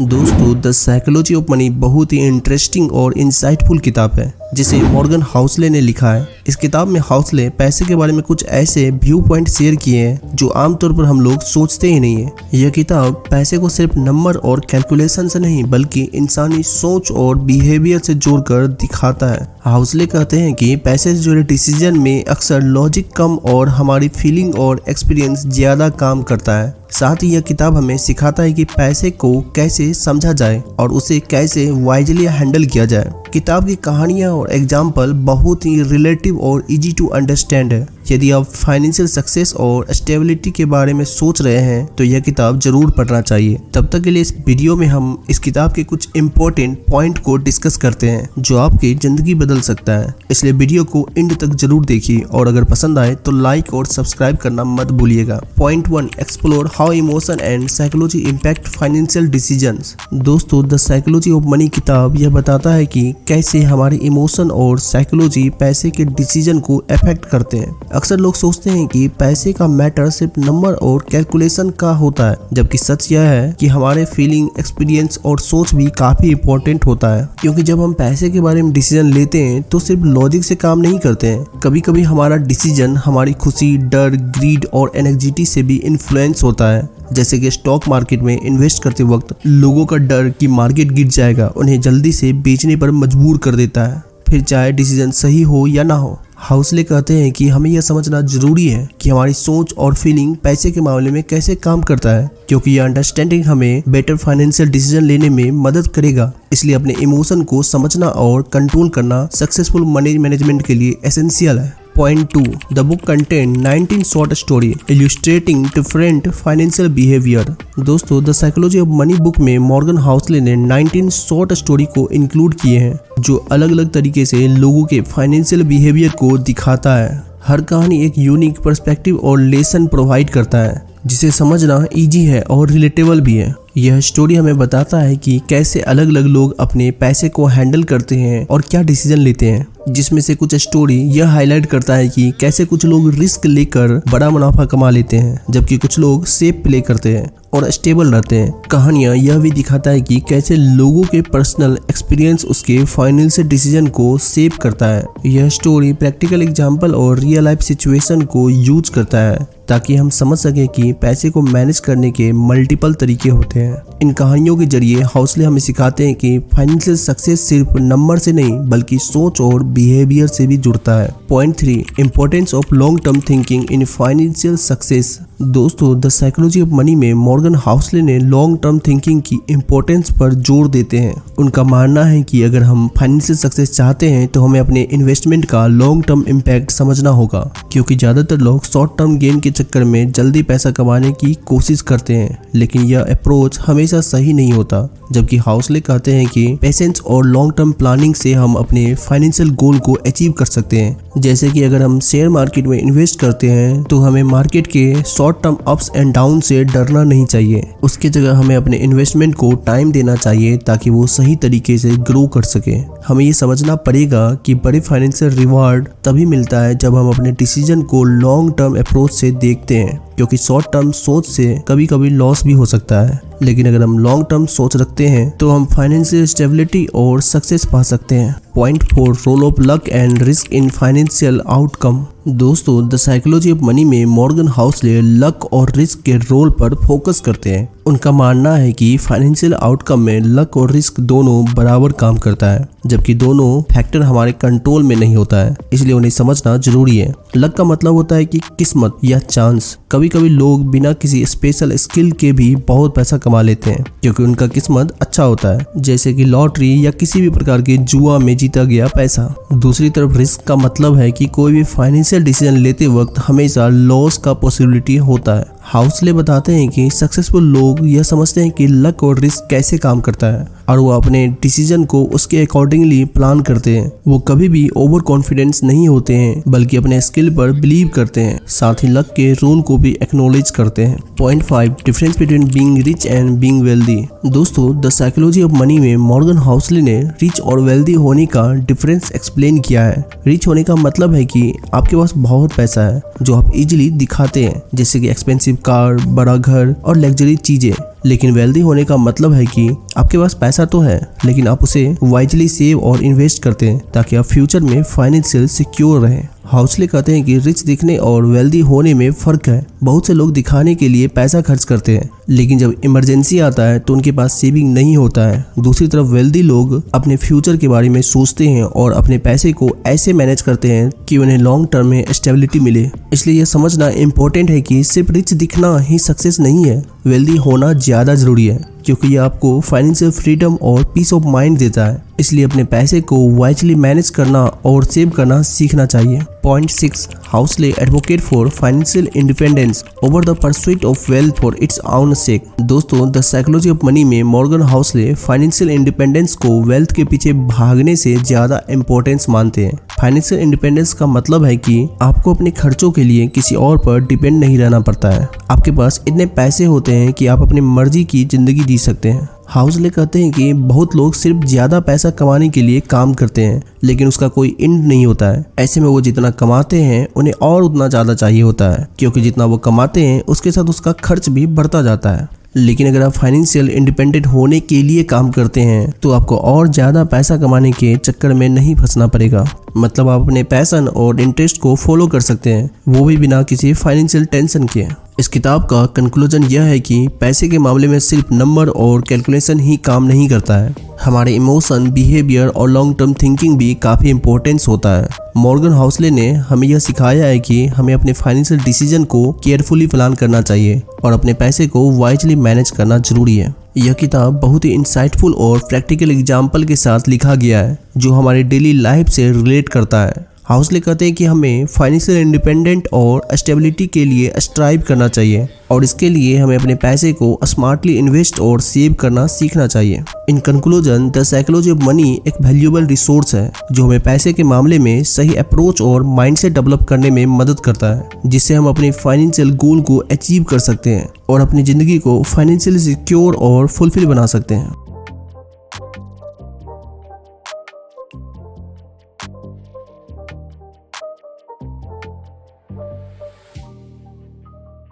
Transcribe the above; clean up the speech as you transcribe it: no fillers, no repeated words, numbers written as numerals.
दोस्तों the psychology of money बहुत ही interesting और इंसाइटफुल किताब है जिसे मॉर्गन हाउसले ने लिखा है। इस किताब में हाउसले पैसे के बारे में कुछ ऐसे व्यू पॉइंट शेयर किए हैं जो आमतौर पर हम लोग सोचते ही नहीं है। यह किताब पैसे को सिर्फ नंबर और कैलकुलेशन से नहीं बल्कि इंसानी सोच और बिहेवियर से जोड़कर दिखाता है। हाउसले कहते हैं कि पैसे से जुड़े डिसीजन में अक्सर लॉजिक कम और हमारी फीलिंग और एक्सपीरियंस ज्यादा काम करता है। साथ ही यह किताब हमें सिखाता है कि पैसे को कैसे समझा जाए और उसे कैसे वाइजली हैंडल किया जाए। किताब की कहानियां और एग्जाम्पल बहुत ही रिलेटिव और इजी टू अंडरस्टैंड है। यदि आप फाइनेंशियल सक्सेस और स्टेबिलिटी के बारे में सोच रहे हैं तो यह किताब जरूर पढ़ना चाहिए। तब तक के लिए इस वीडियो में हम इस किताब के कुछ इम्पोर्टेंट पॉइंट को डिस्कस करते हैं जो आपकी जिंदगी बदल सकता है, इसलिए वीडियो को एंड तक जरूर देखिए और अगर पसंद आए तो लाइक और सब्सक्राइब करना मत भूलिएगा। Point 1, explore how emotion and psychology impact financial decisions. दोस्तों द साइकोलॉजी ऑफ मनी किताब यह बताता है कि कैसे हमारे इमोशन और साइकोलॉजी पैसे के डिसीजन को अफेक्ट करते हैं। अक्सर लोग सोचते हैं कि पैसे का मैटर सिर्फ नंबर और कैलकुलेशन का होता है, जबकि सच यह है कि हमारे फीलिंग, एक्सपीरियंस और सोच भी काफी इंपॉर्टेंट होता है। क्योंकि जब हम पैसे के बारे में डिसीजन लेते हैं तो सिर्फ लॉजिक से काम नहीं करते हैं। कभी कभी हमारा डिसीजन हमारी खुशी, डर, ग्रीड और एंग्जाइटी से भी इन्फ्लुएंस होता है। जैसे कि स्टॉक मार्केट में इन्वेस्ट करते वक्त लोगों का डर कि मार्केट गिर जाएगा उन्हें जल्दी से बेचने पर मजबूर कर देता है, फिर चाहे डिसीजन सही हो या ना हो। हाउसले कहते हैं कि हमें यह समझना जरूरी है कि हमारी सोच और फीलिंग पैसे के मामले में कैसे काम करता है, क्योंकि यह अंडरस्टैंडिंग हमें बेटर फाइनेंशियल डिसीजन लेने में मदद करेगा। इसलिए अपने इमोशन को समझना और कंट्रोल करना सक्सेसफुल मनी मैनेजमेंट के लिए एसेंशियल है। Point 2. The book contains 19 short stories illustrating different financial behavior. दोस्तों the psychology of money book में मॉर्गन हाउसले ने 19 शॉर्ट स्टोरी को इंक्लूड किए हैं जो अलग अलग तरीके से लोगों के फाइनेंशियल बिहेवियर को दिखाता है। हर कहानी एक यूनिक पर्सपेक्टिव और लेसन प्रोवाइड करता है जिसे समझना इजी है और रिलेटेबल भी है। यह स्टोरी हमें बताता है कि कैसे अलग अलग लोग अपने पैसे को हैंडल करते हैं और क्या डिसीजन लेते हैं। जिसमें से कुछ स्टोरी यह हाईलाइट करता है कि कैसे कुछ लोग रिस्क लेकर बड़ा मुनाफा कमा लेते हैं जबकि कुछ लोग सेफ प्ले करते हैं और स्टेबल रहते हैं। कहानियां यह भी दिखाता है कि कैसे लोगों के पर्सनल एक्सपीरियंस उसके फाइनेंशियल डिसीजन को शेप करता है। यह स्टोरी प्रैक्टिकल एग्जांपल और रियल लाइफ सिचुएशन को यूज करता है ताकि हम समझ सकें कि पैसे को मैनेज करने के मल्टीपल तरीके होते हैं। इन कहानियों के जरिए हाउसले हमें सिखाते हैं कि फाइनेंशियल सक्सेस सिर्फ नंबर से नहीं बल्कि सोच और बिहेवियर से भी जुड़ता है। Point 3, importance of long term thinking in financial success. दोस्तों द साइकोलॉजी ऑफ मनी में मॉर्गन हाउसले ने लॉन्ग टर्म थिंकिंग की इम्पोर्टेंस पर जोर देते हैं। उनका मानना है कि अगर हम फाइनेंशियल सक्सेस चाहते हैं तो हमें अपने इन्वेस्टमेंट का लॉन्ग टर्म इम्पैक्ट समझना होगा, क्योंकि ज्यादातर लोग शॉर्ट टर्म गेन के चक्कर में जल्दी पैसा कमाने की कोशिश करते हैं, लेकिन यह अप्रोच हमेशा सही नहीं होता। जबकि हाउसले कहते हैं कि पेशेंस और लॉन्ग टर्म प्लानिंग से हम अपने फाइनेंशियल गोल को अचीव कर सकते हैं। जैसे कि अगर हम शेयर मार्केट में इन्वेस्ट करते हैं तो हमें मार्केट के short term ups and down से डरना नहीं चाहिए। उसके जगह हमें अपने इन्वेस्टमेंट को टाइम देना चाहिए ताकि वो सही तरीके से ग्रो कर सके। हमें ये समझना पड़ेगा कि बड़े फाइनेंशियल रिवार्ड तभी मिलता है जब हम अपने डिसीजन को लॉन्ग टर्म अप्रोच से देखते हैं, क्योंकि शॉर्ट टर्म सोच से कभी कभी लॉस भी हो सकता है, लेकिन अगर हम लॉन्ग टर्म सोच रखते हैं तो हम फाइनेंशियल स्टेबिलिटी और सक्सेस पा सकते हैं। Point 4, role of luck and risk in financial outcome. दोस्तों द साइकोलॉजी ऑफ मनी में मॉर्गन हाउसले लक और रिस्क के रोल पर फोकस करते हैं। उनका मानना है कि फाइनेंशियल आउटकम में लक और रिस्क दोनों बराबर काम करता है, जबकि दोनों फैक्टर हमारे कंट्रोल में नहीं होता है, इसलिए उन्हें समझना जरूरी है। लक का मतलब होता है कि किस्मत या चांस। कभी कभी लोग बिना किसी स्पेशल स्किल के भी बहुत पैसा कमा लेते हैं क्योंकि उनका किस्मत अच्छा होता है, जैसे कि लॉटरी या किसी भी प्रकार के जुआ में जीता गया पैसा। दूसरी तरफ रिस्क का मतलब है कि कोई भी फाइनेंशियल डिसीजन लेते वक्त हमेशा लॉस का पॉसिबिलिटी होता है। हाउसले बताते हैं कि सक्सेसफुल लोग यह समझते हैं कि लक और रिस्क कैसे काम करता है और वो अपने डिसीजन को उसके अकॉर्डिंगली प्लान करते हैं। वो कभी भी ओवर कॉन्फिडेंस नहीं होते हैं बल्कि अपने स्किल पर बिलीव करते हैं, साथ ही लक के रूल को भी एक्नॉलेज करते हैं। Point 5, difference between being rich and being wealthy. दोस्तों द साइकोलॉजी ऑफ मनी में मॉर्गन हाउसले ने रिच और वेल्दी होने का डिफरेंस एक्सप्लेन किया है। रिच होने का मतलब है कि आपके पास बहुत पैसा है जो आप इजीली दिखाते हैं, जैसे कि एक्सपेंसिव कार, बड़ा घर और लग्जरी चीजें। लेकिन वेल्दी होने का मतलब है कि आपके पास पैसा तो है लेकिन आप उसे वाइजली सेव और इन्वेस्ट करते हैं ताकि आप फ्यूचर में फाइनेंशियल सिक्योर रहें। हाउसले कहते हैं कि रिच दिखने और वेल्दी होने में फर्क है। बहुत से लोग दिखाने के लिए पैसा खर्च करते हैं लेकिन जब इमरजेंसी आता है तो उनके पास सेविंग नहीं होता है। दूसरी तरफ वेल्दी लोग अपने फ्यूचर के बारे में सोचते हैं और अपने पैसे को ऐसे मैनेज करते हैं कि उन्हें लॉन्ग टर्म में स्टेबिलिटी मिले। इसलिए यह समझना इम्पोर्टेंट है कि सिर्फ रिच दिखना ही सक्सेस नहीं है, वेल्दी होना ज्यादा जरूरी है क्योंकि ये आपको फाइनेंशियल फ्रीडम और पीस ऑफ माइंड देता है। इसलिए अपने पैसे को वाइजली मैनेज करना और सेव करना सीखना चाहिए। Point 6, Housel advocate for financial independence over the pursuit of wealth for its own sake. दोस्तों, द साइकोलॉजी ऑफ मनी में मॉर्गन हाउसले फाइनेंशियल इंडिपेंडेंस को वेल्थ के पीछे भागने से ज्यादा इंपॉर्टेंस मानते हैं। फाइनेंशियल इंडिपेंडेंस का मतलब है कि आपको अपने खर्चों के लिए किसी और पर डिपेंड नहीं रहना पड़ता है। आपके पास इतने पैसे होते हैं कि आप अपनी मर्जी की जिंदगी जी सकते हैं। हाउसले कहते हैं कि बहुत लोग सिर्फ ज्यादा पैसा कमाने के लिए काम करते हैं लेकिन उसका कोई एंड नहीं होता है। ऐसे में वो जितना कमाते हैं उन्हें और उतना ज्यादा चाहिए होता है क्योंकि जितना वो कमाते हैं उसके साथ उसका खर्च भी बढ़ता जाता है। लेकिन अगर आप फाइनेंशियल इंडिपेंडेंट होने के लिए काम करते हैं तो आपको और ज्यादा पैसा कमाने के चक्कर में नहीं फंसना पड़ेगा। मतलब आप अपने पैशन और इंटरेस्ट को फॉलो कर सकते हैं, वो भी बिना किसी फाइनेंशियल टेंशन के। इस किताब का कंक्लूजन यह है कि पैसे के मामले में सिर्फ नंबर और कैलकुलेशन ही काम नहीं करता है, हमारे इमोशन, बिहेवियर और लॉन्ग टर्म थिंकिंग भी काफी इंपॉर्टेंस होता है। मॉर्गन हाउसले ने हमें यह सिखाया है कि हमें अपने फाइनेंशियल डिसीजन को केयरफुली प्लान करना चाहिए और अपने पैसे को वाइजली मैनेज करना जरूरी है। यह किताब बहुत ही इंसाइटफुल और प्रैक्टिकल एग्जाम्पल के साथ लिखा गया है जो हमारी डेली लाइफ से रिलेट करता है। हाउसले कहते हैं कि हमें फाइनेंशियल इंडिपेंडेंट और स्टेबिलिटी के लिए स्ट्राइव करना चाहिए और इसके लिए हमें अपने पैसे को स्मार्टली इन्वेस्ट और सेव करना सीखना चाहिए। In conclusion, the psychology of money एक वैल्यूएबल रिसोर्स है जो हमें पैसे के मामले में सही अप्रोच और माइंडसेट डेवलप करने में मदद करता है, जिससे हम अपने फाइनेंशियल गोल को अचीव कर सकते हैं और अपनी जिंदगी को फाइनेंशियली सिक्योर और फुलफिल बना सकते हैं।